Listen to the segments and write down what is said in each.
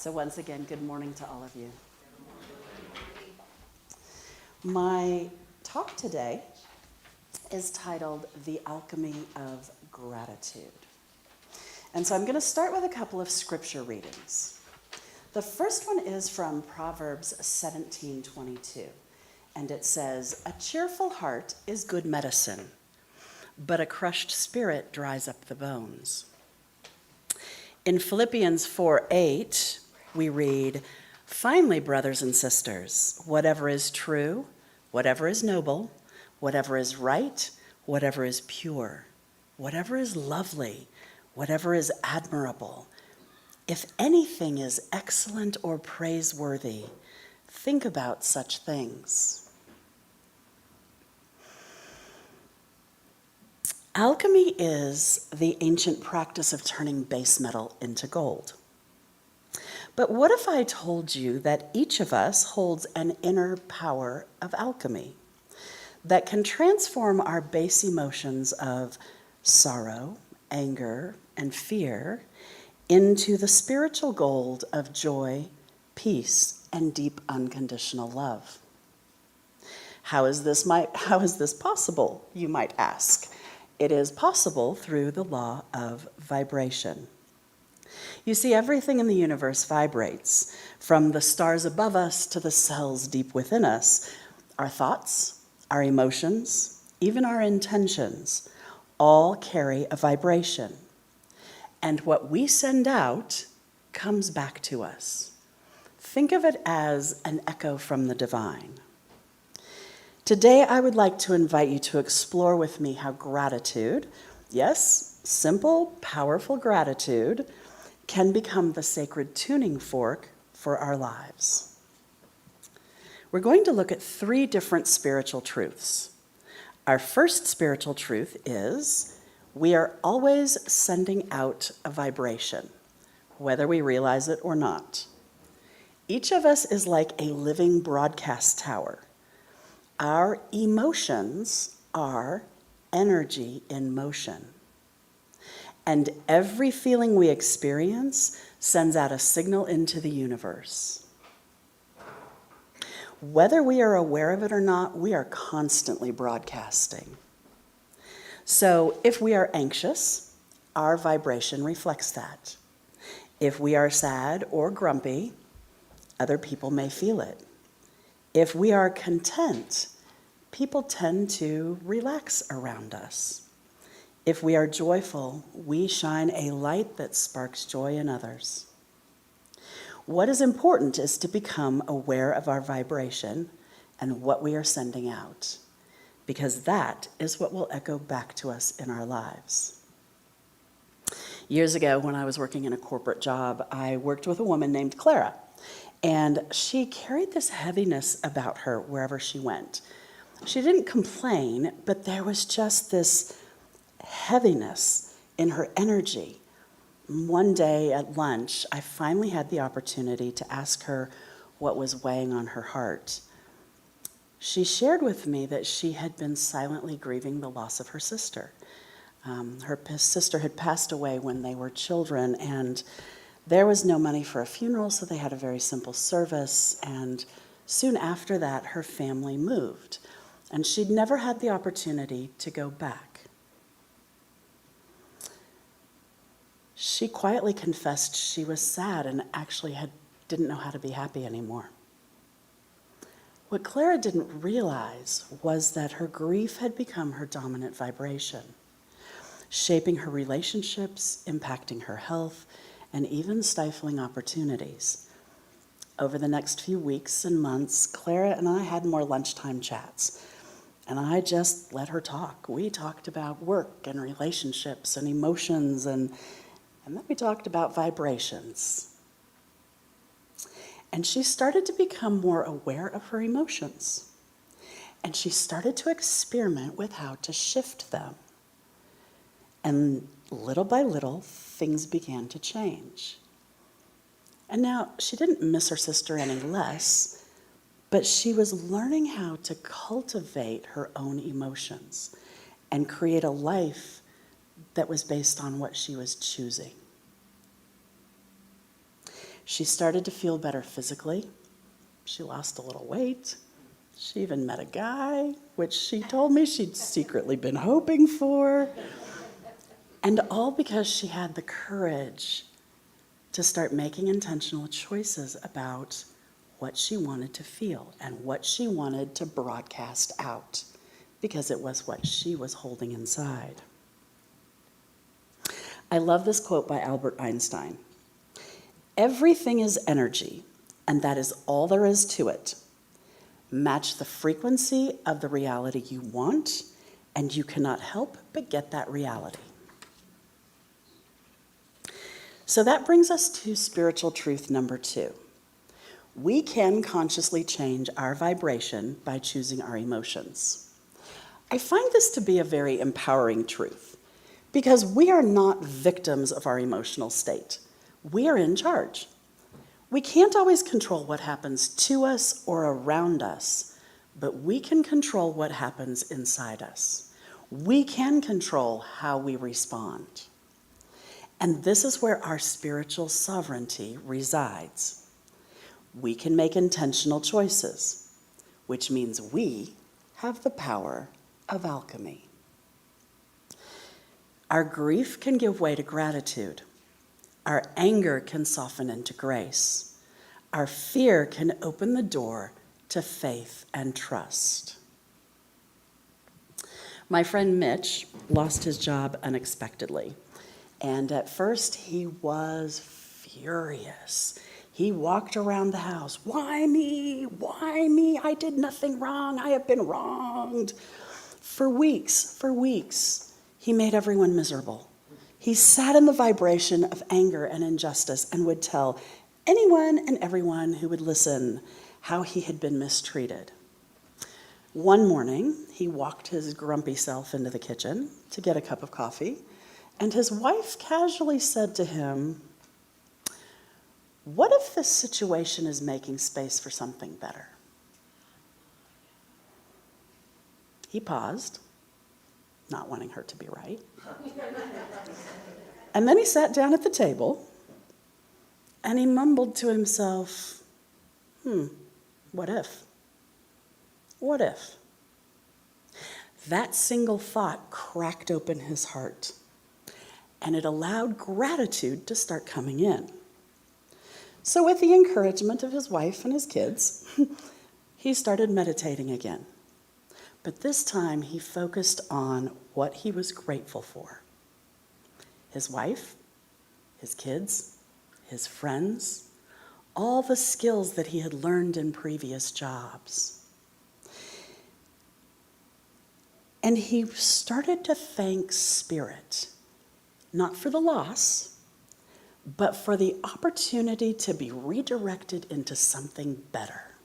So once again, good morning to all of you. My talk today is titled The Alchemy of Gratitude. And so I'm going to start with a couple of scripture readings. The first one is from Proverbs 17:22, and it says, "A cheerful heart is good medicine, but a crushed spirit dries up the bones." In Philippians 4:8, we read, "Finally, brothers and sisters, whatever is true, whatever is noble, whatever is right, whatever is pure, whatever is lovely, whatever is admirable, if anything is excellent or praiseworthy, think about such things." Alchemy is the ancient practice of turning base metal into gold. But what if I told you that each of us holds an inner power of alchemy that can transform our base emotions of sorrow, anger, and fear into the spiritual gold of joy, peace, and deep unconditional love? How is this possible, you might ask? It is possible through the law of vibration. You see, everything in the universe vibrates, from the stars above us to the cells deep within us. Our thoughts, our emotions, even our intentions, all carry a vibration. And what we send out comes back to us. Think of it as an echo from the divine. Today, I would like to invite you to explore with me how gratitude, yes, simple, powerful gratitude, can become the sacred tuning fork for our lives. We're going to look at 3 different spiritual truths. Our first spiritual truth is we are always sending out a vibration, whether we realize it or not. Each of us is like a living broadcast tower. Our emotions are energy in motion. And every feeling we experience sends out a signal into the universe. Whether we are aware of it or not, we are constantly broadcasting. So if we are anxious, our vibration reflects that. If we are sad or grumpy, other people may feel it. If we are content, people tend to relax around us. If we are joyful, we shine a light that sparks joy in others. What is important is to become aware of our vibration and what we are sending out, because that is what will echo back to us in our lives. Years ago, when I was working in a corporate job, I worked with a woman named Clara, and she carried this heaviness about her wherever she went. She didn't complain, but there was just this heaviness in her energy. One day at lunch, I finally had the opportunity to ask her what was weighing on her heart. She shared with me that she had been silently grieving the loss of her sister. Her sister had passed away when they were children, and there was no money for a funeral, so they had a very simple service, and soon after that, her family moved, and she'd never had the opportunity to go back. She quietly confessed she was sad and actually didn't know how to be happy anymore. What Clara didn't realize was that her grief had become her dominant vibration, shaping her relationships, impacting her health, and even stifling opportunities. Over the next few weeks and months, Clara and I had more lunchtime chats, and I just let her talk. We talked about work and relationships and emotions, and then we talked about vibrations. And she started to become more aware of her emotions. And she started to experiment with how to shift them. And little by little, things began to change. And now, she didn't miss her sister any less, but she was learning how to cultivate her own emotions and create a life that was based on what she was choosing. She started to feel better physically. She lost a little weight. She even met a guy, which she told me she'd secretly been hoping for. And all because she had the courage to start making intentional choices about what she wanted to feel and what she wanted to broadcast out, because it was what she was holding inside. I love this quote by Albert Einstein. "Everything is energy, and that is all there is to it. Match the frequency of the reality you want, and you cannot help but get that reality." So that brings us to spiritual truth number 2. We can consciously change our vibration by choosing our emotions. I find this to be a very empowering truth, because we are not victims of our emotional state. We are in charge. We can't always control what happens to us or around us, but we can control what happens inside us. We can control how we respond. And this is where our spiritual sovereignty resides. We can make intentional choices, which means we have the power of alchemy. Our grief can give way to gratitude. Our anger can soften into grace. Our fear can open the door to faith and trust. My friend Mitch lost his job unexpectedly. And at first he was furious. He walked around the house. Why me? Why me? I did nothing wrong. I have been wronged. For weeks, he made everyone miserable. He sat in the vibration of anger and injustice and would tell anyone and everyone who would listen how he had been mistreated. One morning, he walked his grumpy self into the kitchen to get a cup of coffee, and his wife casually said to him, "What if this situation is making space for something better?" He paused, not wanting her to be right. And then he sat down at the table, and he mumbled to himself, what if? What if? That single thought cracked open his heart, and it allowed gratitude to start coming in. So with the encouragement of his wife and his kids, he started meditating again. But this time he focused on what he was grateful for. His wife, his kids, his friends, all the skills that he had learned in previous jobs. And he started to thank Spirit, not for the loss, but for the opportunity to be redirected into something better.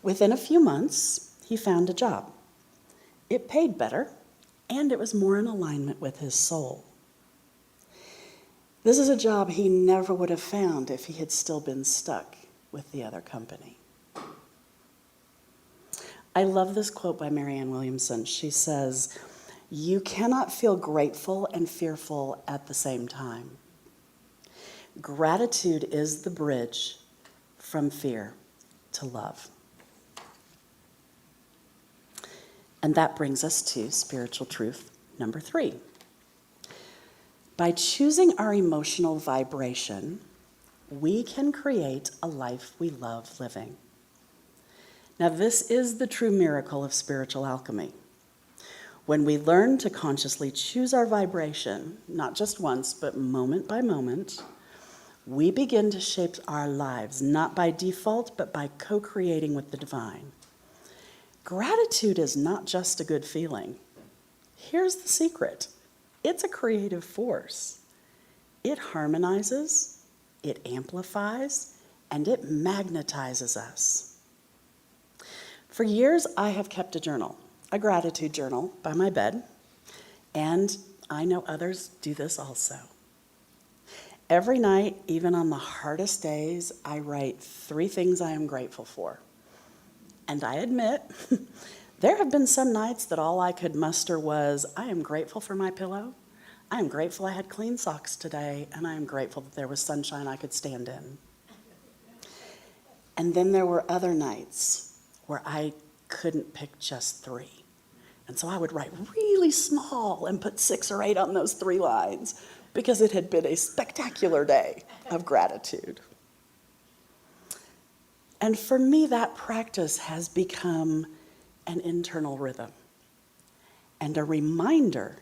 Within a few months, he found a job. It paid better, and it was more in alignment with his soul. This is a job he never would have found if he had still been stuck with the other company. I love this quote by Marianne Williamson. She says, "You cannot feel grateful and fearful at the same time. Gratitude is the bridge from fear to love." And that brings us to spiritual truth number 3. By choosing our emotional vibration, we can create a life we love living. Now, this is the true miracle of spiritual alchemy. When we learn to consciously choose our vibration, not just once, but moment by moment, we begin to shape our lives, not by default, but by co-creating with the divine. Gratitude is not just a good feeling. Here's the secret. It's a creative force. It harmonizes, it amplifies, and it magnetizes us. For years, I have kept a journal, a gratitude journal, by my bed, and I know others do this also. Every night, even on the hardest days, I write 3 things I am grateful for. And I admit, there have been some nights that all I could muster was, I am grateful for my pillow, I'm grateful I had clean socks today, and I'm grateful that there was sunshine I could stand in. And then there were other nights where I couldn't pick just 3. And so I would write really small and put 6 or 8 on those 3 lines because it had been a spectacular day of gratitude. And for me, that practice has become an internal rhythm and a reminder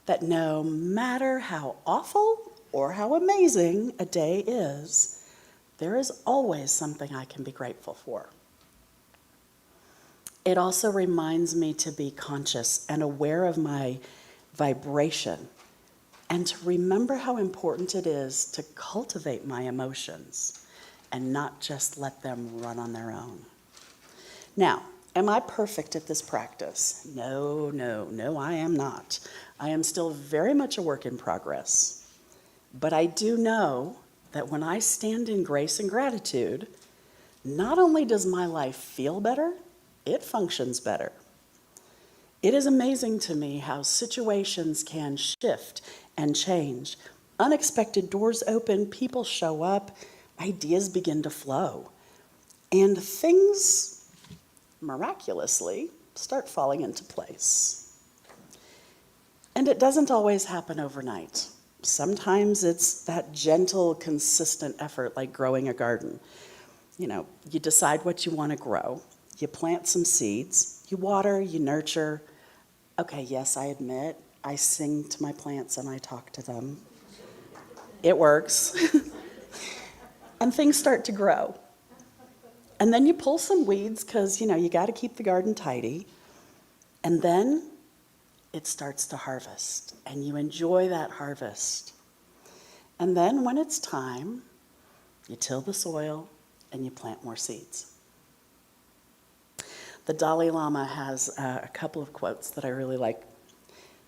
that no matter how awful or how amazing a day is, there is always something I can be grateful for. It also reminds me to be conscious and aware of my vibration and to remember how important it is to cultivate my emotions and not just let them run on their own. Now, am I perfect at this practice? No, I am not. I am still very much a work in progress. But I do know that when I stand in grace and gratitude, not only does my life feel better, it functions better. It is amazing to me how situations can shift and change. Unexpected doors open, people show up, ideas begin to flow, and things miraculously start falling into place. And it doesn't always happen overnight. Sometimes it's that gentle, consistent effort like growing a garden. You decide what you want to grow. You plant some seeds, you water, you nurture. Okay, yes, I admit, I sing to my plants and I talk to them. It works. And things start to grow. And then you pull some weeds because, you got to keep the garden tidy. And then it starts to harvest, and you enjoy that harvest. And then when it's time, you till the soil and you plant more seeds. The Dalai Lama has a couple of quotes that I really like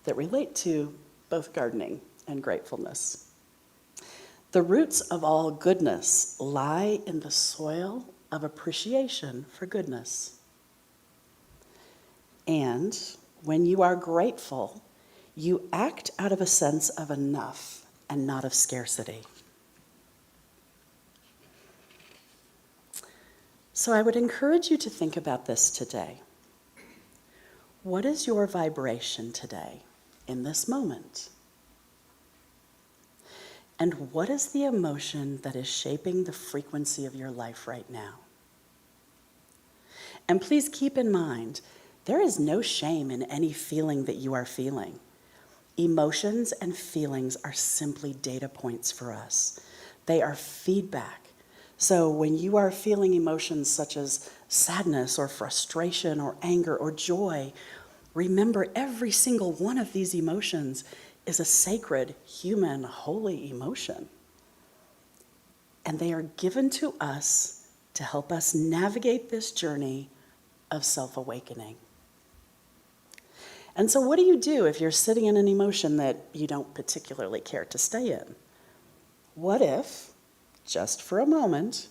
that relate to both gardening and gratefulness. The roots of all goodness lie in the soil of appreciation for goodness. And when you are grateful, you act out of a sense of enough and not of scarcity. So I would encourage you to think about this today. What is your vibration today in this moment? And what is the emotion that is shaping the frequency of your life right now? And please keep in mind, there is no shame in any feeling that you are feeling. Emotions and feelings are simply data points for us. They are feedback. So when you are feeling emotions such as sadness or frustration or anger or joy, remember every single one of these emotions is a sacred, human, holy emotion. And they are given to us to help us navigate this journey of self-awakening. And so what do you do if you're sitting in an emotion that you don't particularly care to stay in? What if, just for a moment,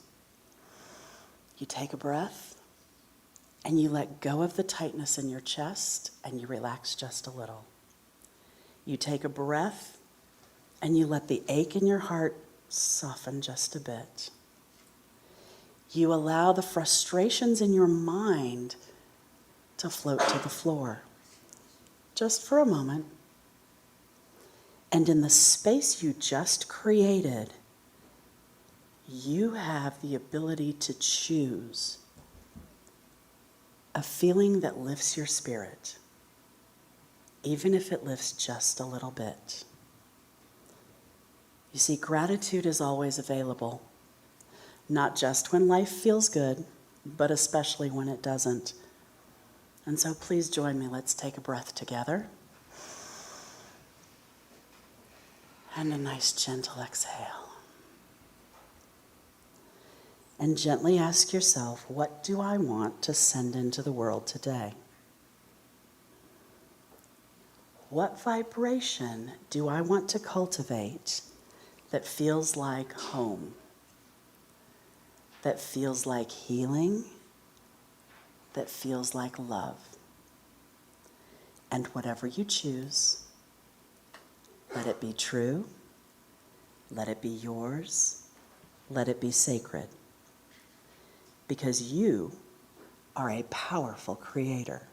you take a breath and you let go of the tightness in your chest and you relax just a little? You take a breath and you let the ache in your heart soften just a bit. You allow the frustrations in your mind to float to the floor, just for a moment. And in the space you just created, you have the ability to choose a feeling that lifts your spirit, even if it lifts just a little bit. You see, gratitude is always available, not just when life feels good, but especially when it doesn't. And so please join me. Let's take a breath together. And a nice gentle exhale. And gently ask yourself, what do I want to send into the world today? What vibration do I want to cultivate that feels like home, that feels like healing, that feels like love? And whatever you choose, Let it be true. Let it be yours. Let it be sacred. Because you are a powerful creator.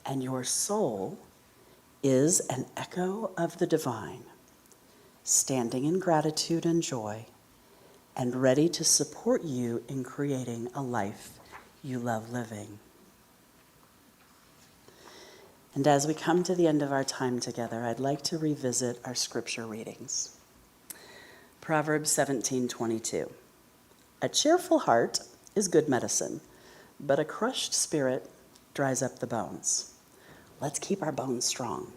And your soul is an echo of the divine, standing in gratitude and joy, and ready to support you in creating a life you love living. And as we come to the end of our time together, I'd like to revisit our scripture readings. Proverbs 17:22. A cheerful heart is good medicine, but a crushed spirit dries up the bones. Let's keep our bones strong.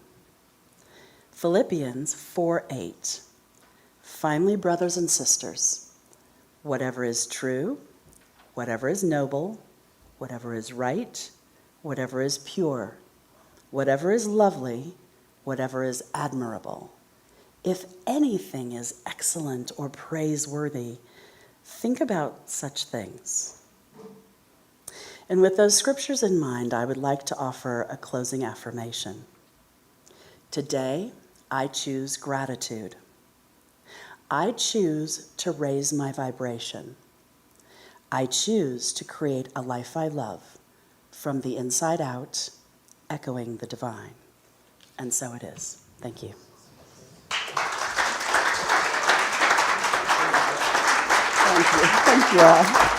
Philippians 4:8. Finally, brothers and sisters, whatever is true, whatever is noble, whatever is right, whatever is pure, whatever is lovely, whatever is admirable, if anything is excellent or praiseworthy, think about such things. And with those scriptures in mind, I would like to offer a closing affirmation. Today, I choose gratitude. I choose to raise my vibration. I choose to create a life I love, from the inside out, echoing the divine. And so it is. Thank you. Thank you. Thank you all.